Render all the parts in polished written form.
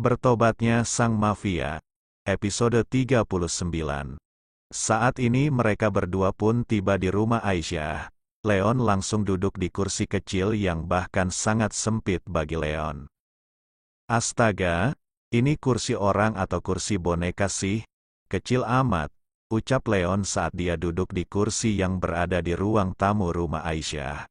Bertobatnya Sang Mafia, episode 39. Saat ini mereka berdua pun tiba di rumah Aisyah. Leon langsung duduk di kursi kecil yang bahkan sangat sempit bagi Leon. Astaga, ini kursi orang atau kursi boneka sih? Kecil amat, ucap Leon saat dia duduk di kursi yang berada di ruang tamu rumah Aisyah.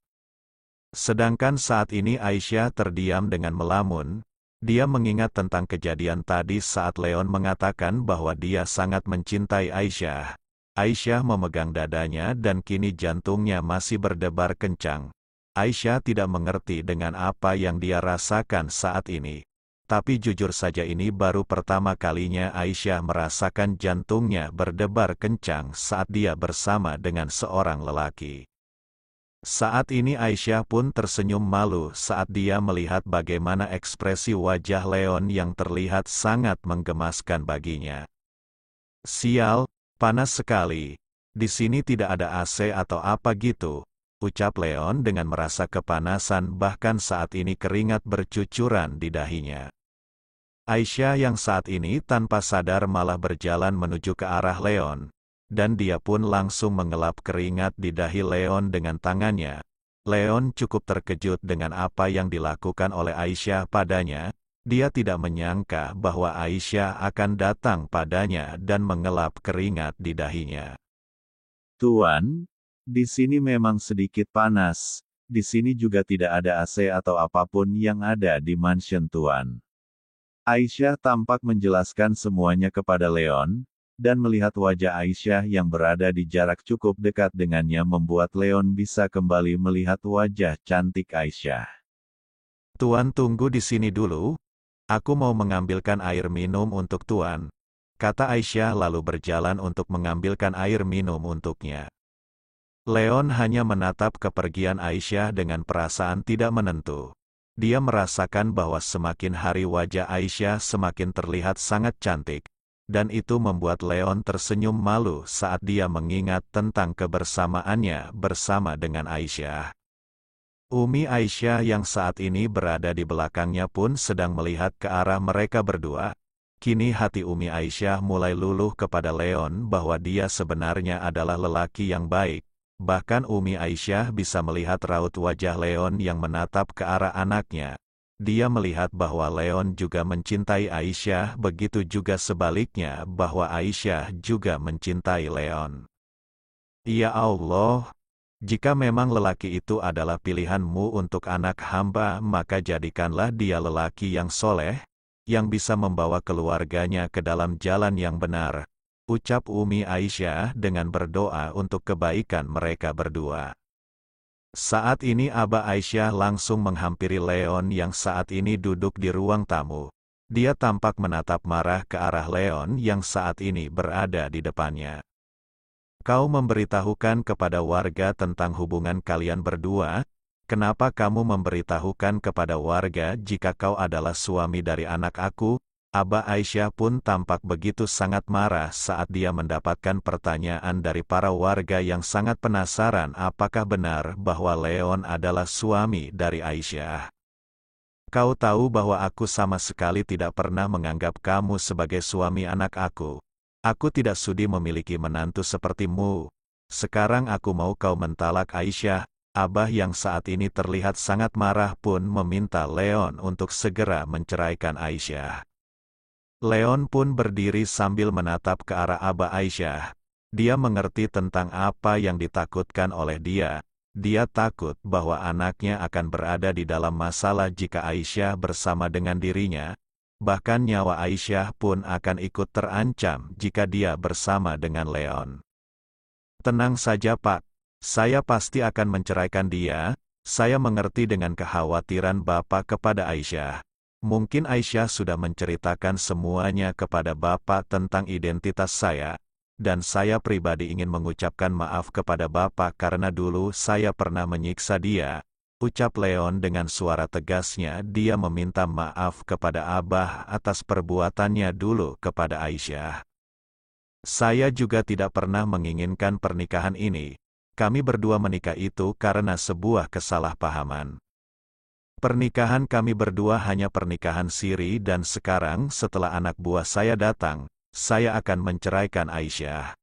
Sedangkan saat ini Aisyah terdiam dengan melamun. Dia mengingat tentang kejadian tadi saat Leon mengatakan bahwa dia sangat mencintai Aisyah. Aisyah memegang dadanya dan kini jantungnya masih berdebar kencang. Aisyah tidak mengerti dengan apa yang dia rasakan saat ini. Tapi jujur saja ini baru pertama kalinya Aisyah merasakan jantungnya berdebar kencang saat dia bersama dengan seorang lelaki. Saat ini Aisyah pun tersenyum malu saat dia melihat bagaimana ekspresi wajah Leon yang terlihat sangat menggemaskan baginya. Sial, panas sekali. Di sini tidak ada AC atau apa gitu, ucap Leon dengan merasa kepanasan bahkan saat ini keringat bercucuran di dahinya. Aisyah yang saat ini tanpa sadar malah berjalan menuju ke arah Leon. Dan dia pun langsung mengelap keringat di dahi Leon dengan tangannya. Leon cukup terkejut dengan apa yang dilakukan oleh Aisyah padanya. Dia tidak menyangka bahwa Aisyah akan datang padanya dan mengelap keringat di dahinya. Tuan, di sini memang sedikit panas. Di sini juga tidak ada AC atau apapun yang ada di mansion Tuan. Aisyah tampak menjelaskan semuanya kepada Leon. Dan melihat wajah Aisyah yang berada di jarak cukup dekat dengannya membuat Leon bisa kembali melihat wajah cantik Aisyah. Tuan tunggu di sini dulu. Aku mau mengambilkan air minum untuk Tuan, kata Aisyah lalu berjalan untuk mengambilkan air minum untuknya. Leon hanya menatap kepergian Aisyah dengan perasaan tidak menentu. Dia merasakan bahwa semakin hari wajah Aisyah semakin terlihat sangat cantik. Dan itu membuat Leon tersenyum malu saat dia mengingat tentang kebersamaannya bersama dengan Aisyah. Umi Aisyah yang saat ini berada di belakangnya pun sedang melihat ke arah mereka berdua. Kini hati Umi Aisyah mulai luluh kepada Leon bahwa dia sebenarnya adalah lelaki yang baik. Bahkan Umi Aisyah bisa melihat raut wajah Leon yang menatap ke arah anaknya. Dia melihat bahwa Leon juga mencintai Aisyah, begitu juga sebaliknya bahwa Aisyah juga mencintai Leon. Ya Allah, jika memang lelaki itu adalah pilihanmu untuk anak hamba, maka jadikanlah dia lelaki yang soleh, yang bisa membawa keluarganya ke dalam jalan yang benar, ucap Umi Aisyah dengan berdoa untuk kebaikan mereka berdua. Saat ini Aba Aisyah langsung menghampiri Leon yang saat ini duduk di ruang tamu. Dia tampak menatap marah ke arah Leon yang saat ini berada di depannya. Kau memberitahukan kepada warga tentang hubungan kalian berdua? Kenapa kamu memberitahukan kepada warga jika kau adalah suami dari anak aku? Aba Aisyah pun tampak begitu sangat marah saat dia mendapatkan pertanyaan dari para warga yang sangat penasaran apakah benar bahwa Leon adalah suami dari Aisyah. Kau tahu bahwa aku sama sekali tidak pernah menganggap kamu sebagai suami anak aku. Aku tidak sudi memiliki menantu sepertimu. Sekarang aku mau kau mentalak Aisyah. Abah yang saat ini terlihat sangat marah pun meminta Leon untuk segera menceraikan Aisyah. Leon pun berdiri sambil menatap ke arah Aba Aisyah. Dia mengerti tentang apa yang ditakutkan oleh dia. Dia takut bahwa anaknya akan berada di dalam masalah jika Aisyah bersama dengan dirinya. Bahkan nyawa Aisyah pun akan ikut terancam jika dia bersama dengan Leon. Tenang saja Pak, saya pasti akan menceraikan dia. Saya mengerti dengan kekhawatiran Bapak kepada Aisyah. Mungkin Aisyah sudah menceritakan semuanya kepada Bapak tentang identitas saya, dan saya pribadi ingin mengucapkan maaf kepada Bapak karena dulu saya pernah menyiksa dia, ucap Leon dengan suara tegasnya. Dia meminta maaf kepada Abah atas perbuatannya dulu kepada Aisyah. Saya juga tidak pernah menginginkan pernikahan ini. Kami berdua menikah itu karena sebuah kesalahpahaman. Pernikahan kami berdua hanya pernikahan siri dan sekarang setelah anak buah saya datang, saya akan menceraikan Aisyah.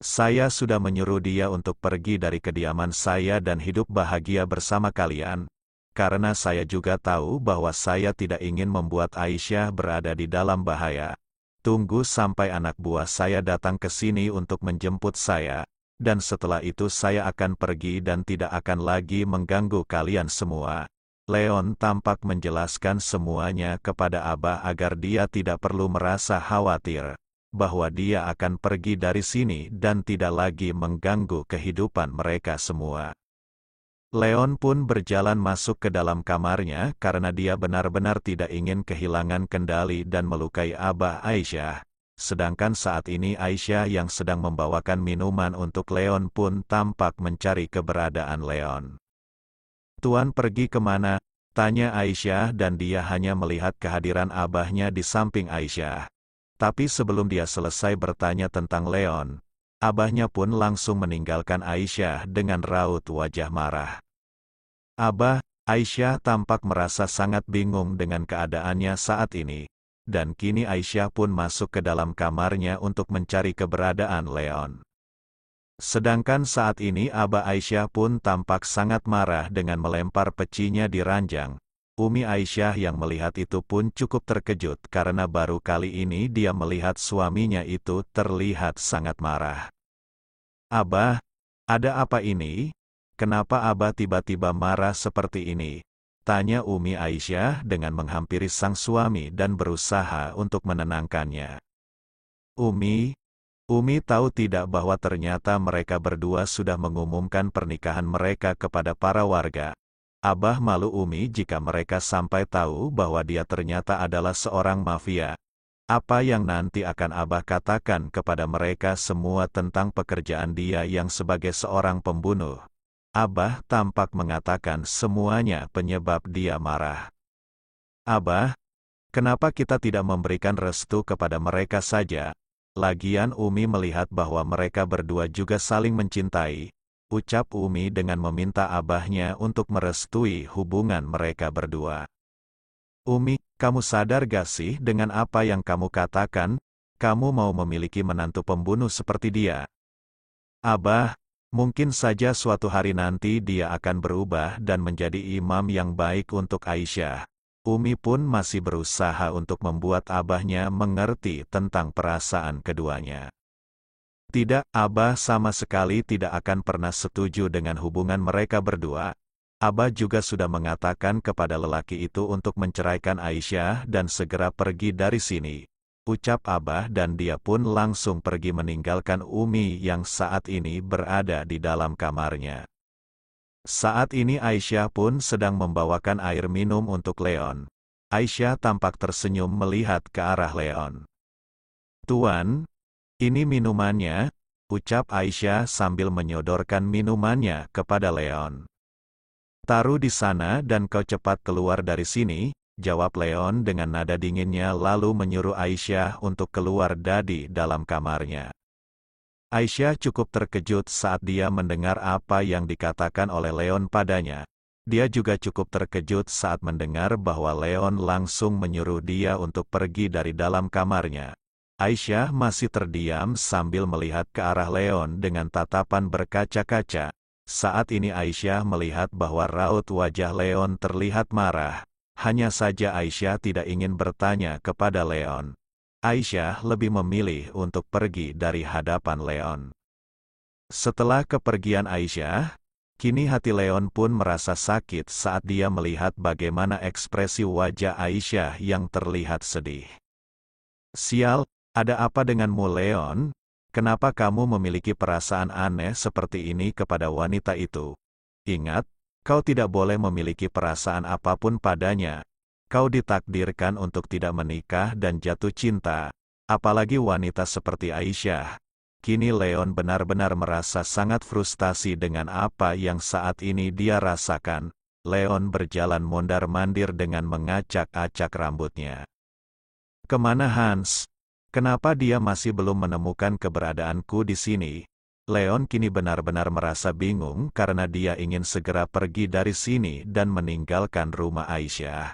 Saya sudah menyuruh dia untuk pergi dari kediaman saya dan hidup bahagia bersama kalian, karena saya juga tahu bahwa saya tidak ingin membuat Aisyah berada di dalam bahaya. Tunggu sampai anak buah saya datang ke sini untuk menjemput saya, dan setelah itu saya akan pergi dan tidak akan lagi mengganggu kalian semua. Leon tampak menjelaskan semuanya kepada Abah agar dia tidak perlu merasa khawatir bahwa dia akan pergi dari sini dan tidak lagi mengganggu kehidupan mereka semua. Leon pun berjalan masuk ke dalam kamarnya karena dia benar-benar tidak ingin kehilangan kendali dan melukai Abah Aisyah. Sedangkan saat ini Aisyah yang sedang membawakan minuman untuk Leon pun tampak mencari keberadaan Leon. "Tuan pergi kemana?" tanya Aisyah dan dia hanya melihat kehadiran abahnya di samping Aisyah. Tapi sebelum dia selesai bertanya tentang Leon, abahnya pun langsung meninggalkan Aisyah dengan raut wajah marah. "Abah," Aisyah tampak merasa sangat bingung dengan keadaannya saat ini. Dan kini Aisyah pun masuk ke dalam kamarnya untuk mencari keberadaan Leon. Sedangkan saat ini Abah Aisyah pun tampak sangat marah dengan melempar pecinya di ranjang. Umi Aisyah yang melihat itu pun cukup terkejut karena baru kali ini dia melihat suaminya itu terlihat sangat marah. "Abah, ada apa ini? Kenapa Abah tiba-tiba marah seperti ini?" tanya Umi Aisyah dengan menghampiri sang suami dan berusaha untuk menenangkannya. Umi tahu tidak bahwa ternyata mereka berdua sudah mengumumkan pernikahan mereka kepada para warga. Abah malu Umi jika mereka sampai tahu bahwa dia ternyata adalah seorang mafia. Apa yang nanti akan Abah katakan kepada mereka semua tentang pekerjaan dia yang sebagai seorang pembunuh? Abah tampak mengatakan semuanya penyebab dia marah. "Abah, kenapa kita tidak memberikan restu kepada mereka saja? Lagian Umi melihat bahwa mereka berdua juga saling mencintai," ucap Umi dengan meminta abahnya untuk merestui hubungan mereka berdua. "Umi, kamu sadar gak sih dengan apa yang kamu katakan? Kamu mau memiliki menantu pembunuh seperti dia?" "Abah, mungkin saja suatu hari nanti dia akan berubah dan menjadi imam yang baik untuk Aisyah." Umi pun masih berusaha untuk membuat abahnya mengerti tentang perasaan keduanya. "Tidak, Abah sama sekali tidak akan pernah setuju dengan hubungan mereka berdua. Abah juga sudah mengatakan kepada lelaki itu untuk menceraikan Aisyah dan segera pergi dari sini," ucap Abah dan dia pun langsung pergi meninggalkan Umi yang saat ini berada di dalam kamarnya. Saat ini Aisyah pun sedang membawakan air minum untuk Leon. Aisyah tampak tersenyum melihat ke arah Leon. "Tuan, ini minumannya," ucap Aisyah sambil menyodorkan minumannya kepada Leon. "Taruh di sana dan kau cepat keluar dari sini," jawab Leon dengan nada dinginnya lalu menyuruh Aisyah untuk keluar dari dalam kamarnya. Aisyah cukup terkejut saat dia mendengar apa yang dikatakan oleh Leon padanya. Dia juga cukup terkejut saat mendengar bahwa Leon langsung menyuruh dia untuk pergi dari dalam kamarnya. Aisyah masih terdiam sambil melihat ke arah Leon dengan tatapan berkaca-kaca. Saat ini Aisyah melihat bahwa raut wajah Leon terlihat marah. Hanya saja Aisyah tidak ingin bertanya kepada Leon. Aisyah lebih memilih untuk pergi dari hadapan Leon. Setelah kepergian Aisyah, kini hati Leon pun merasa sakit saat dia melihat bagaimana ekspresi wajah Aisyah yang terlihat sedih. "Sial, ada apa denganmu Leon? Kenapa kamu memiliki perasaan aneh seperti ini kepada wanita itu? Ingat, kau tidak boleh memiliki perasaan apapun padanya. Kau ditakdirkan untuk tidak menikah dan jatuh cinta, apalagi wanita seperti Aisyah." Kini Leon benar-benar merasa sangat frustasi dengan apa yang saat ini dia rasakan. Leon berjalan mondar-mandir dengan mengacak-acak rambutnya. "Kemana Hans? Kenapa dia masih belum menemukan keberadaanku di sini?" Leon kini benar-benar merasa bingung karena dia ingin segera pergi dari sini dan meninggalkan rumah Aisyah.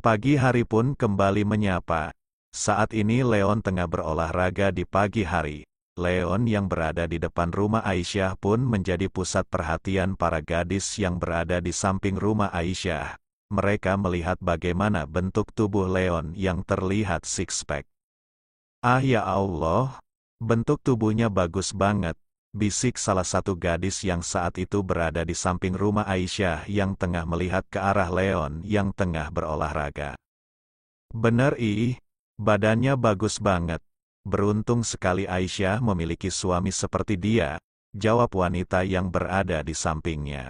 Pagi hari pun kembali menyapa. Saat ini Leon tengah berolahraga di pagi hari. Leon yang berada di depan rumah Aisyah pun menjadi pusat perhatian para gadis yang berada di samping rumah Aisyah. Mereka melihat bagaimana bentuk tubuh Leon yang terlihat six-pack. "Ah ya Allah, bentuk tubuhnya bagus banget," bisik salah satu gadis yang saat itu berada di samping rumah Aisyah yang tengah melihat ke arah Leon yang tengah berolahraga. "Bener ih, badannya bagus banget. Beruntung sekali Aisyah memiliki suami seperti dia," jawab wanita yang berada di sampingnya.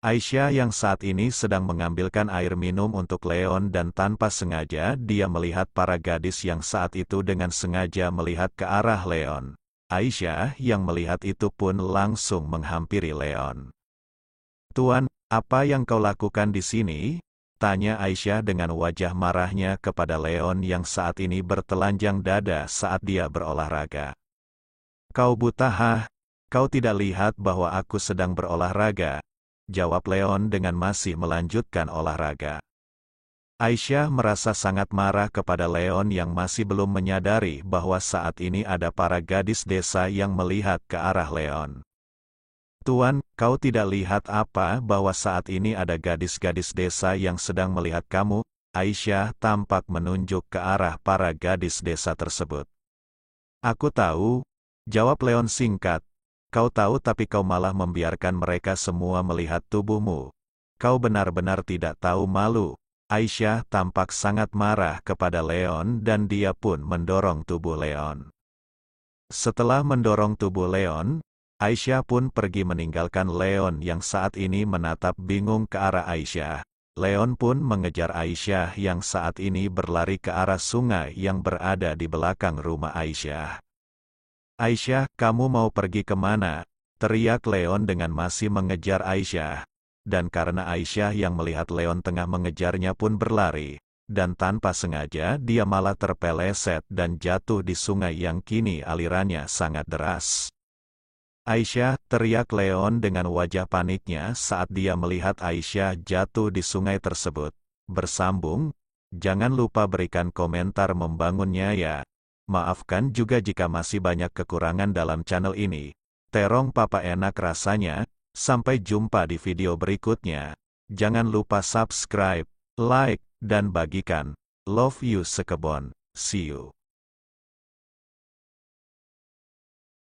Aisyah yang saat ini sedang mengambilkan air minum untuk Leon dan tanpa sengaja dia melihat para gadis yang saat itu dengan sengaja melihat ke arah Leon. Aisyah yang melihat itu pun langsung menghampiri Leon. "Tuan, apa yang kau lakukan di sini?" tanya Aisyah dengan wajah marahnya kepada Leon yang saat ini bertelanjang dada saat dia berolahraga. "Kau buta hah? Kau tidak lihat bahwa aku sedang berolahraga?" jawab Leon dengan masih melanjutkan olahraga. Aisyah merasa sangat marah kepada Leon yang masih belum menyadari bahwa saat ini ada para gadis desa yang melihat ke arah Leon. "Tuan, kau tidak lihat apa bahwa saat ini ada gadis-gadis desa yang sedang melihat kamu?" Aisyah tampak menunjuk ke arah para gadis desa tersebut. "Aku tahu," jawab Leon singkat. "Kau tahu tapi kau malah membiarkan mereka semua melihat tubuhmu. Kau benar-benar tidak tahu malu." Aisyah tampak sangat marah kepada Leon dan dia pun mendorong tubuh Leon. Setelah mendorong tubuh Leon, Aisyah pun pergi meninggalkan Leon yang saat ini menatap bingung ke arah Aisyah. Leon pun mengejar Aisyah yang saat ini berlari ke arah sungai yang berada di belakang rumah Aisyah. "Aisyah, kamu mau pergi kemana?" teriak Leon dengan masih mengejar Aisyah. Dan karena Aisyah yang melihat Leon tengah mengejarnya pun berlari, dan tanpa sengaja dia malah terpeleset dan jatuh di sungai yang kini alirannya sangat deras. "Aisyah," teriak Leon dengan wajah paniknya saat dia melihat Aisyah jatuh di sungai tersebut. Bersambung, jangan lupa berikan komentar membangunnya ya. Maafkan juga jika masih banyak kekurangan dalam channel ini. Terong papa enak rasanya. Sampai jumpa di video berikutnya. Jangan lupa subscribe, like, dan bagikan. Love you sekebon. See you.